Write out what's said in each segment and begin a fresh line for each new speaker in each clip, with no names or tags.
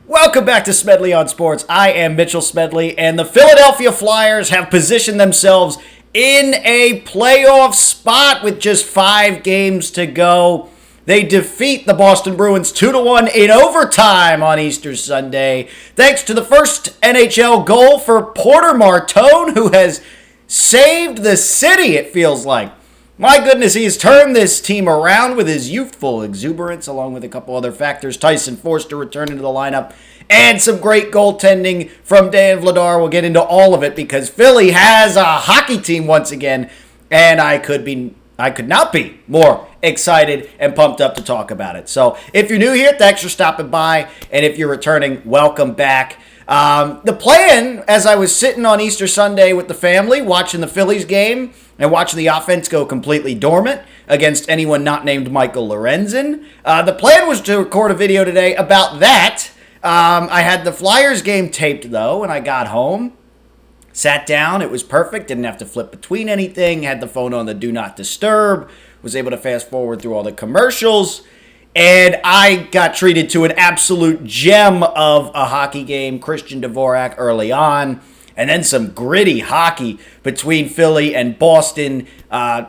Welcome back to Smedley on Sports. I am Mitchell Smedley, and the Philadelphia Flyers have positioned themselves in a playoff spot with just 5 games to go. They defeat the Boston Bruins 2-1 in overtime on Easter Sunday, thanks to the first NHL goal for Porter Martone, who has saved the city, it feels like. My goodness, he has turned this team around with his youthful exuberance, along with a couple other factors. Tyson Foerster returning to the lineup, and some great goaltending from Dan Vladar. We'll get into all of it because Philly has a hockey team once again, and I could not be more excited and pumped up to talk about it. So if you're new here, thanks for stopping by, and if you're returning, welcome back. The plan, as I was sitting on Easter Sunday with the family, watching the Phillies game, and watching the offense go completely dormant against anyone not named Michael Lorenzen. The plan was to record a video today about that. I had the Flyers game taped, though, and I got home, sat down. It was perfect. Didn't have to flip between anything. Had the phone on the Do Not Disturb. Was able to fast forward through all the commercials. And I got treated to an absolute gem of a hockey game. Christian Dvorak early on. And then some gritty hockey between Philly and Boston.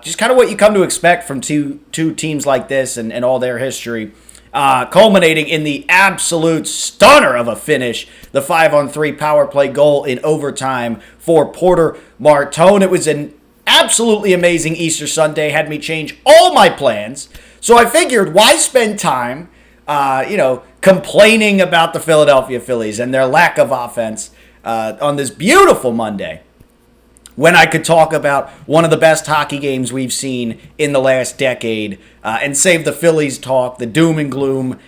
Just kind of what you come to expect from two teams like this and all their history. Culminating in the absolute stunner of a finish. The 5-on-3 power play goal in overtime for Porter Martone. It was an absolutely amazing Easter Sunday. Had me change all my plans. So I figured, why spend time, complaining about the Philadelphia Phillies and their lack of offense on this beautiful Monday, when I could talk about one of the best hockey games we've seen in the last decade, and save the Phillies talk, the doom and gloom,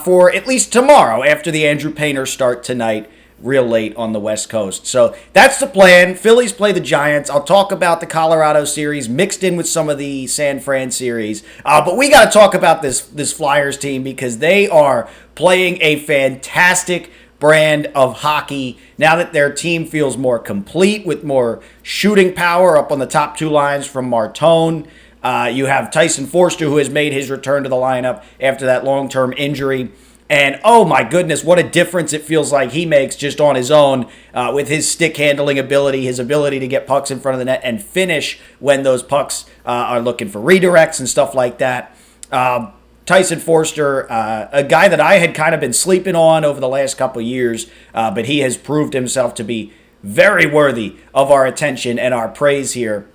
for at least tomorrow after the Andrew Painter start tonight, real late on the West Coast. So that's the plan. Phillies play the Giants. I'll talk about the Colorado series mixed in with some of the San Fran series. But we got to talk about this Flyers team because they are playing a fantastic brand of hockey now that their team feels more complete with more shooting power up on the top 2 lines from Martone. You have Tyson Foerster, who has made his return to the lineup after that long-term injury. And oh my goodness, what a difference it feels like he makes just on his own with his stick handling ability, his ability to get pucks in front of the net and finish when those pucks are looking for redirects and stuff like that. Tyson Foerster, a guy that I had kind of been sleeping on over the last couple of years, but he has proved himself to be very worthy of our attention and our praise here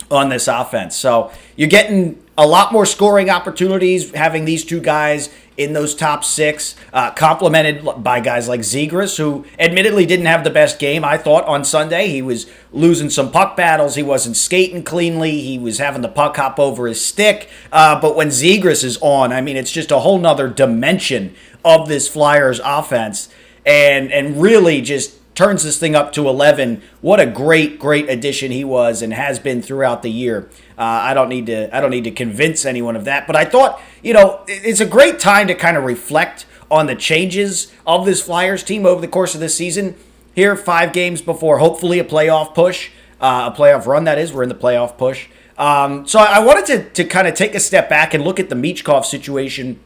on this offense. So you're getting a lot more scoring opportunities having these two guys in those top 6, complemented by guys like Zegras, who admittedly didn't have the best game, I thought, on Sunday. He was losing some puck battles. He wasn't skating cleanly. He was having the puck hop over his stick. But when Zegras is on, I mean, it's just a whole nother dimension of this Flyers offense and really just turns this thing up to 11. What a great addition he was and has been throughout the year. I don't need to convince anyone of that, but I thought, it's a great time to kind of reflect on the changes of this Flyers team over the course of this season. Here, 5 games before hopefully a playoff push, a playoff run, that is. We're in the playoff push. So I wanted to kind of take a step back and look at the Michkov situation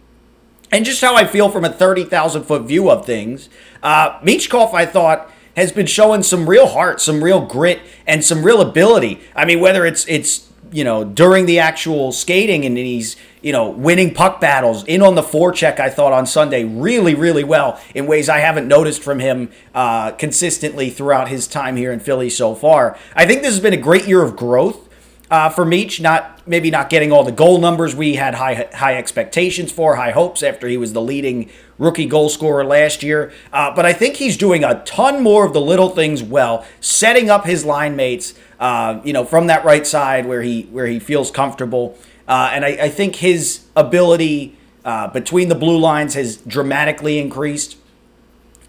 and just how I feel from a 30,000-foot view of things. Michkov, I thought, has been showing some real heart, some real grit, and some real ability. I mean, whether it's during the actual skating and he's, winning puck battles, in on the forecheck, I thought, on Sunday, really, really well in ways I haven't noticed from him consistently throughout his time here in Philly so far. I think this has been a great year of growth for Meach, maybe not getting all the goal numbers we had high expectations for, high hopes after he was the leading rookie goal scorer last year. But I think he's doing a ton more of the little things well, setting up his line mates, from that right side where he feels comfortable. And I think his ability between the blue lines has dramatically increased.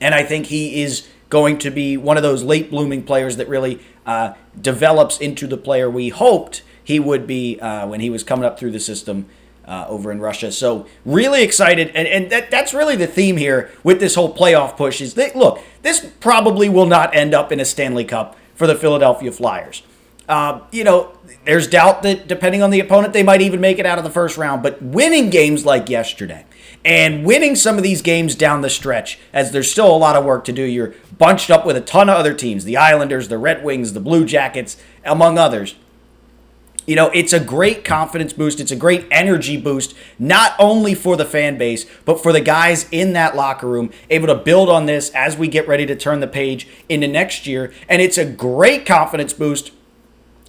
And I think he is going to be one of those late blooming players that really develops into the player we hoped he would be when he was coming up through the system over in Russia. So really excited. And that's really the theme here with this whole playoff push is that, look, this probably will not end up in a Stanley Cup for the Philadelphia Flyers. There's doubt that depending on the opponent, they might even make it out of the first round. But winning games like yesterday and winning some of these games down the stretch, as there's still a lot of work to do. You're bunched up with a ton of other teams, the Islanders, the Red Wings, the Blue Jackets, among others. It's a great confidence boost. It's a great energy boost, not only for the fan base, but for the guys in that locker room, able to build on this as we get ready to turn the page into next year. And it's a great confidence boost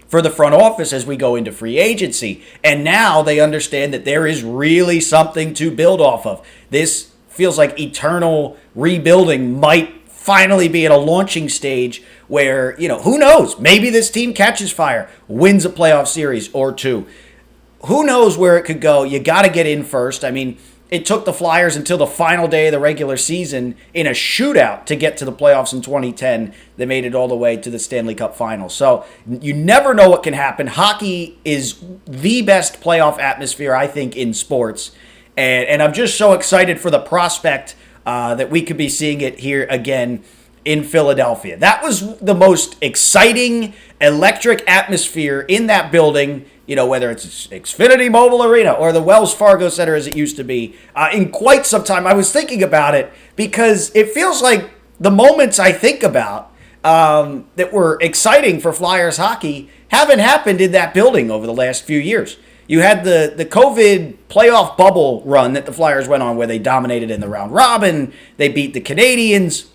for the front office as we go into free agency. And now they understand that there is really something to build off of. This feels like eternal rebuilding might finally be at a launching stage where, who knows? Maybe this team catches fire, wins a playoff series or two. Who knows where it could go? You got to get in first. I mean, it took the Flyers until the final day of the regular season in a shootout to get to the playoffs in 2010. They made it all the way to the Stanley Cup Finals. So you never know what can happen. Hockey is the best playoff atmosphere, I think, in sports. And I'm just so excited for the prospect that we could be seeing it here again in Philadelphia. That was the most exciting, electric atmosphere in that building, whether it's Xfinity Mobile Arena or the Wells Fargo Center as it used to be, in quite some time. I was thinking about it because it feels like the moments I think about that were exciting for Flyers hockey haven't happened in that building over the last few years. You had the COVID playoff bubble run that the Flyers went on where they dominated in the round robin, they beat the Canadiens,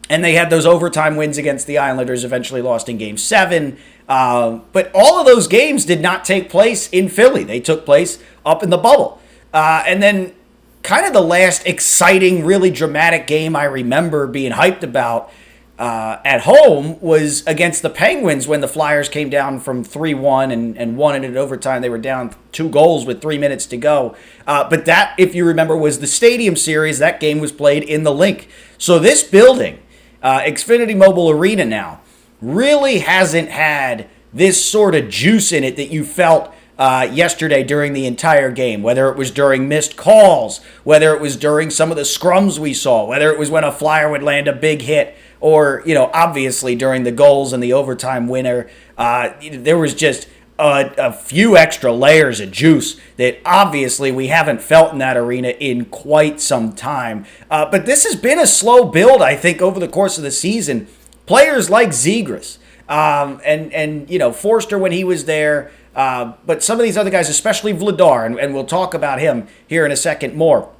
and they had those overtime wins against the Islanders, eventually lost in Game 7. But all of those games did not take place in Philly. They took place up in the bubble. And then kind of the last exciting, really dramatic game I remember being hyped about at home was against the Penguins when the Flyers came down from 3-1 and won it in overtime. They were down 2 goals with 3 minutes to go. But that, if you remember, was the Stadium Series. That game was played in the Link. So this building, Xfinity Mobile Arena now, really hasn't had this sort of juice in it that you felt yesterday during the entire game, whether it was during missed calls, whether it was during some of the scrums we saw, whether it was when a Flyer would land a big hit, or, obviously during the goals and the overtime winner. There was just a few extra layers of juice that obviously we haven't felt in that arena in quite some time. But this has been a slow build, I think, over the course of the season. Players like Zegras and Forster when he was there, but some of these other guys, especially Vladar, and we'll talk about him here in a second more.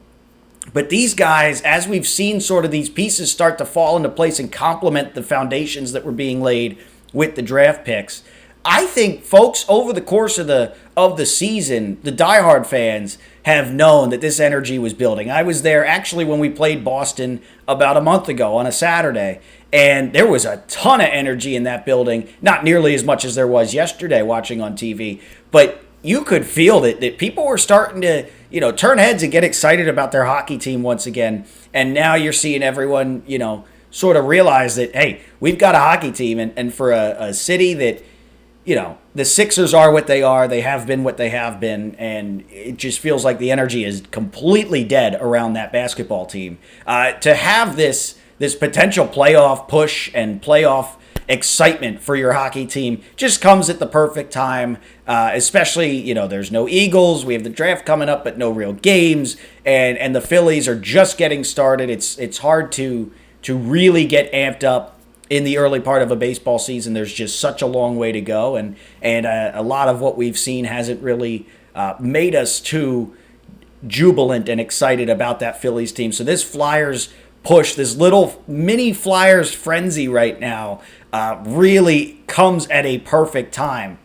But these guys, as we've seen sort of these pieces start to fall into place and complement the foundations that were being laid with the draft picks, I think folks over the course of the season, the diehard fans have known that this energy was building. I was there actually when we played Boston about a month ago on a Saturday, and there was a ton of energy in that building, not nearly as much as there was yesterday watching on TV, but you could feel that people were starting to, turn heads and get excited about their hockey team once again. And now you're seeing everyone, sort of realize that, hey, we've got a hockey team. And for a city that, the Sixers are what they are, they have been what they have been, and it just feels like the energy is completely dead around that basketball team. To have this potential playoff push and playoff excitement for your hockey team just comes at the perfect time, especially, there's no Eagles, we have the draft coming up, but no real games, and the Phillies are just getting started. It's hard to really get amped up in the early part of a baseball season. There's just such a long way to go, and a lot of what we've seen hasn't really made us too jubilant and excited about that Phillies team. So this Flyers push, this little mini Flyers frenzy right now, really comes at a perfect time.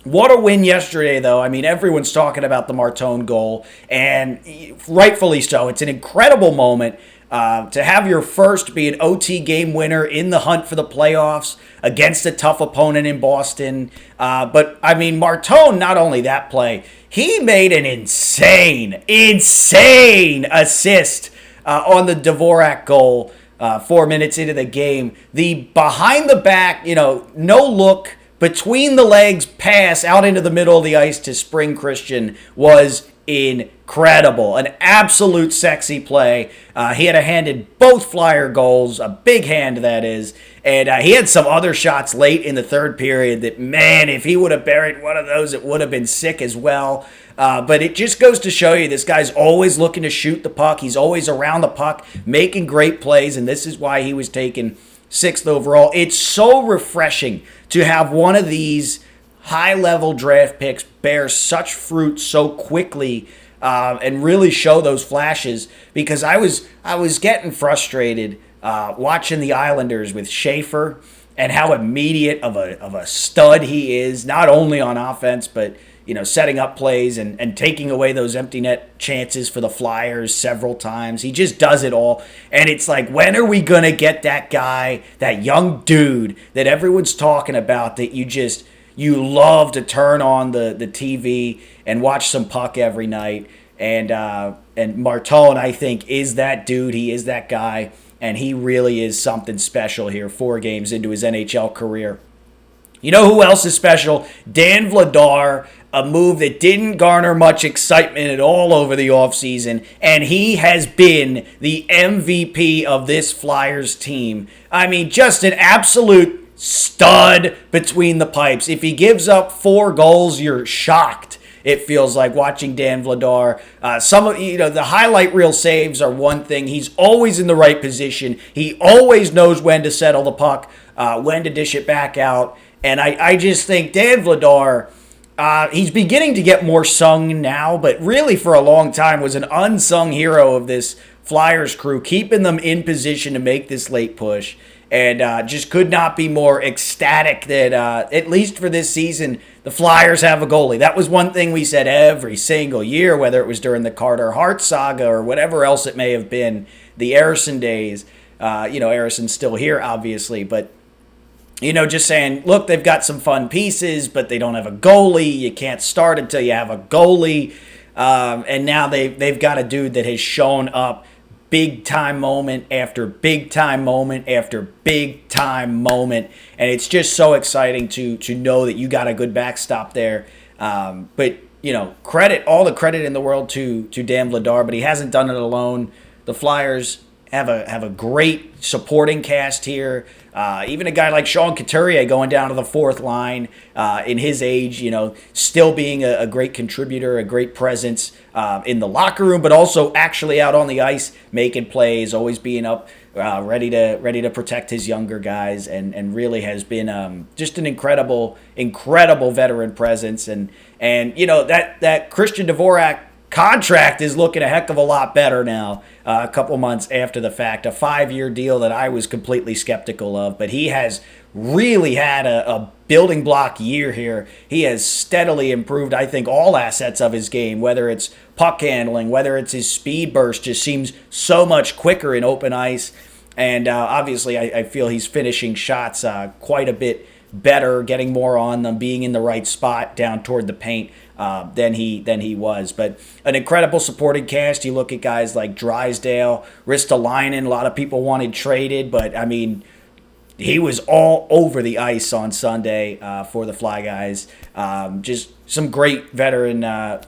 What a win yesterday, though. I mean, everyone's talking about the Martone goal, and rightfully so. It's an incredible moment. To have your first be an OT game winner in the hunt for the playoffs against a tough opponent in Boston. But, I mean, Martone, not only that play, he made an insane assist on the Dvorak goal 4 minutes into the game. The behind-the-back, no look, between the legs pass out into the middle of the ice to Spring Christian was incredible. An absolute sexy play. He had a hand in both Flyer goals, a big hand that is. And he had some other shots late in the third period that, man, if he would have buried one of those, it would have been sick as well. But it just goes to show you this guy's always looking to shoot the puck. He's always around the puck, making great plays, and this is why he was taken 6th overall. It's so refreshing to have one of these high-level draft picks bear such fruit so quickly and really show those flashes, because I was getting frustrated watching the Islanders with Schaefer and how immediate of a stud he is, not only on offense, but setting up plays and taking away those empty net chances for the Flyers several times. He just does it all. And it's like, when are we going to get that guy, that young dude that everyone's talking about, that you love to turn on the TV and watch some puck every night? And Martone, I think, is that dude. He is that guy. And he really is something special here 4 games into his NHL career. You know who else is special? Dan Vladar, a move that didn't garner much excitement at all over the offseason, and he has been the MVP of this Flyers team. I mean, just an absolute stud between the pipes. If he gives up 4 goals, you're shocked. It feels like watching Dan Vladar. Some of the highlight reel saves are one thing. He's always in the right position. He always knows when to settle the puck, when to dish it back out. And I just think Dan Vladar, he's beginning to get more sung now, but really for a long time was an unsung hero of this Flyers crew, keeping them in position to make this late push. And just could not be more ecstatic that, at least for this season, the Flyers have a goalie. That was one thing we said every single year, whether it was during the Carter Hart saga or whatever else it may have been, the Ersson days. Ersson's still here, obviously, but just saying, look, they've got some fun pieces, but they don't have a goalie. You can't start until you have a goalie. And now they've got a dude that has shown up big time moment after big time moment after big time moment. And it's just so exciting to know that you got a good backstop there. But all the credit in the world to Dan Vladar, but he hasn't done it alone. The Flyers have a great supporting cast here. Even a guy like Sean Couturier going down to the 4th line in his age, still being a great contributor, a great presence in the locker room, but also actually out on the ice making plays, always being up, ready to protect his younger guys, and really has been just an incredible veteran presence. And that Christian Dvorak contract is looking a heck of a lot better now, a couple months after the fact. A 5-year deal that I was completely skeptical of, but he has really had a building block year here. He has steadily improved, I think, all assets of his game, whether it's puck handling, whether it's his speed burst, just seems so much quicker in open ice. And obviously, I feel he's finishing shots quite a bit better, getting more on them, being in the right spot down toward the paint than he was. But an incredible supporting cast. You look at guys like Drysdale, Ristolainen, a lot of people wanted traded, but I mean, he was all over the ice on Sunday for the Fly Guys. Just some great veteran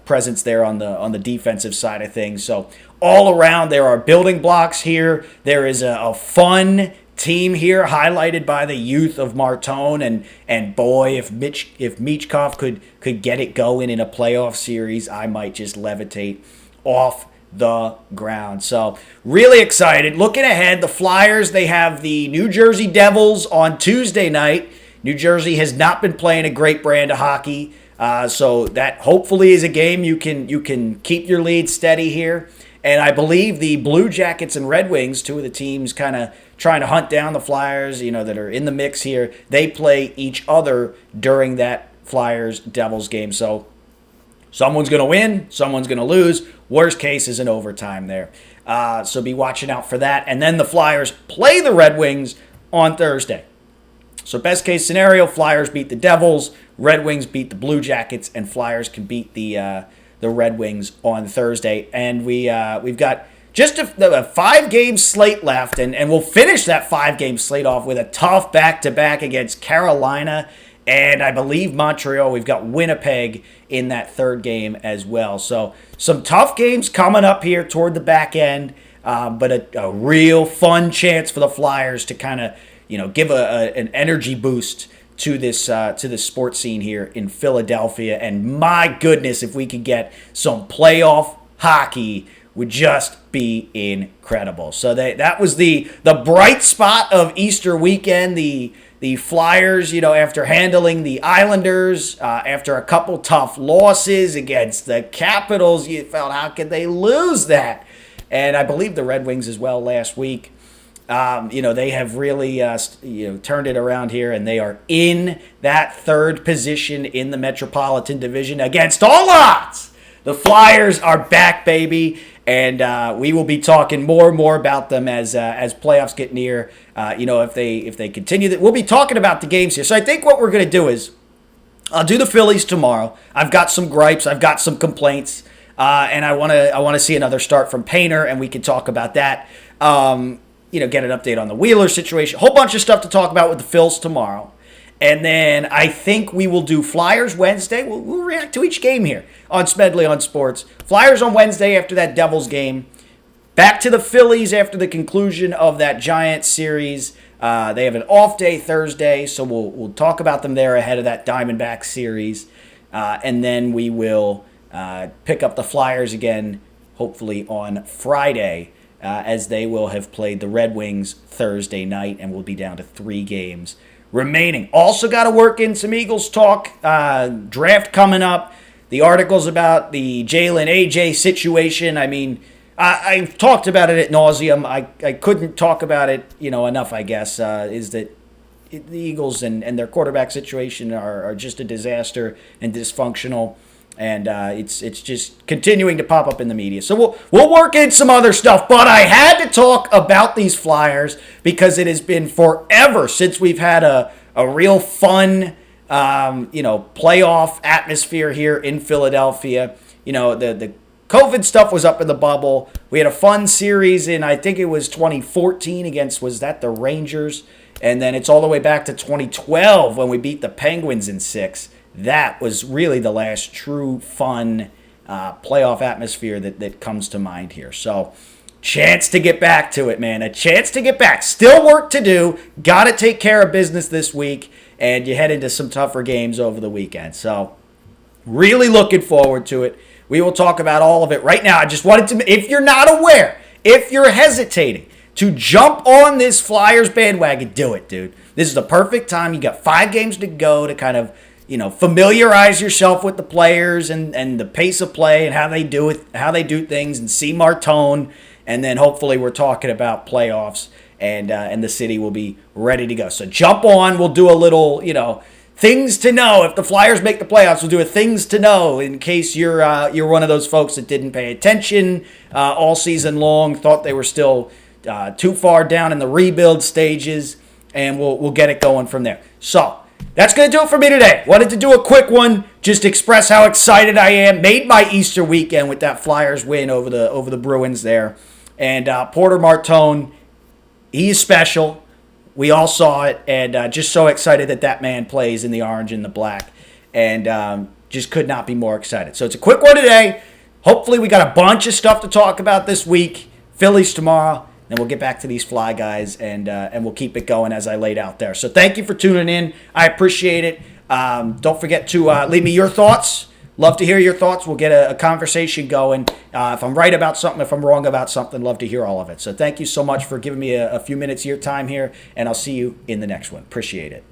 presence there on the defensive side of things. So all around, there are building blocks here. There is a fun team here, highlighted by the youth of Martone, and boy, if Michkov could get it going in a playoff series, I might just levitate off the ground. So really excited. Looking ahead, the Flyers, they have the New Jersey Devils on Tuesday night. New Jersey has not been playing a great brand of hockey, so that hopefully is a game you can keep your lead steady here. And I believe the Blue Jackets and Red Wings, two of the teams kind of trying to hunt down the Flyers, that are in the mix here, they play each other during that Flyers-Devils game. So someone's going to win, someone's going to lose. Worst case is an overtime there. So be watching out for that. And then the Flyers play the Red Wings on Thursday. So best case scenario, Flyers beat the Devils, Red Wings beat the Blue Jackets, and Flyers can beat the Red Wings on Thursday. And we've got just a 5-game slate left, and we'll finish that 5-game slate off with a tough back-to-back against Carolina and I believe Montreal. We've got Winnipeg in that third game as well. So some tough games coming up here toward the back end, but a real fun chance for the Flyers to kind of give an energy boost to this sports scene here in Philadelphia. And my goodness, if we could get some playoff hockey, would just be incredible. So that was the bright spot of Easter weekend. The Flyers, after handling the Islanders, after a couple tough losses against the Capitals, you felt, how could they lose that? And I believe the Red Wings as well last week. They have really turned it around here, and they are in that third position in the Metropolitan Division against all odds. The Flyers are back, baby, and we will be talking more and more about them as playoffs get near. If they continue that, we'll be talking about the games here. So I think what we're going to do is I'll do the Phillies tomorrow. I've got some gripes, I've got some complaints, and I want to see another start from Painter, and we can talk about that. Get an update on the Wheeler situation. A whole bunch of stuff to talk about with the Phils tomorrow. And then I think we will do Flyers Wednesday. We'll react to each game here on Smedley on Sports. Flyers on Wednesday after that Devils game. Back to the Phillies after the conclusion of that Giants series. They have an off day Thursday, so we'll talk about them there ahead of that Diamondback series. And then we will pick up the Flyers again, hopefully on Friday, as they will have played the Red Wings Thursday night, and we'll be down to 3 games remaining. Also got to work in some Eagles talk. Draft coming up. The articles about the Jalen AJ situation. I mean, I've talked about it ad nauseum. I couldn't talk about it, enough, I guess, is that the Eagles and their quarterback situation are just a disaster and dysfunctional. And it's just continuing to pop up in the media. So we'll work in some other stuff. But I had to talk about these Flyers because it has been forever since we've had a real fun, playoff atmosphere here in Philadelphia. The COVID stuff was up in the bubble. We had a fun series in, I think it was 2014 against, was that the Rangers? And then it's all the way back to 2012 when we beat the Penguins in 6. That was really the last true fun playoff atmosphere that comes to mind here. So, chance to get back to it, man. A chance to get back. Still work to do. Got to take care of business this week. And you head into some tougher games over the weekend. So, really looking forward to it. We will talk about all of it right now. I just wanted to, if you're not aware, if you're hesitating to jump on this Flyers bandwagon, do it, dude. This is the perfect time. You got 5 games to go to kind of familiarize yourself with the players and the pace of play and how they do things, and see Martone, and then hopefully we're talking about playoffs and the city will be ready to go. So jump on. We'll do a little, things to know. If the Flyers make the playoffs, we'll do a things to know in case you're one of those folks that didn't pay attention all season long, thought they were still too far down in the rebuild stages, and we'll get it going from there. So that's going to do it for me today. Wanted to do a quick one, just express how excited I am. Made my Easter weekend with that Flyers win over the Bruins there. And Porter Martone, he is special. We all saw it, and just so excited that man plays in the orange and the black. And just could not be more excited. So it's a quick one today. Hopefully we got a bunch of stuff to talk about this week. Phillies tomorrow. And we'll get back to these Fly guys, and we'll keep it going as I laid out there. So thank you for tuning in. I appreciate it. Don't forget to leave me your thoughts. Love to hear your thoughts. We'll get a conversation going. If I'm right about something, if I'm wrong about something, love to hear all of it. So thank you so much for giving me a few minutes of your time here, and I'll see you in the next one. Appreciate it.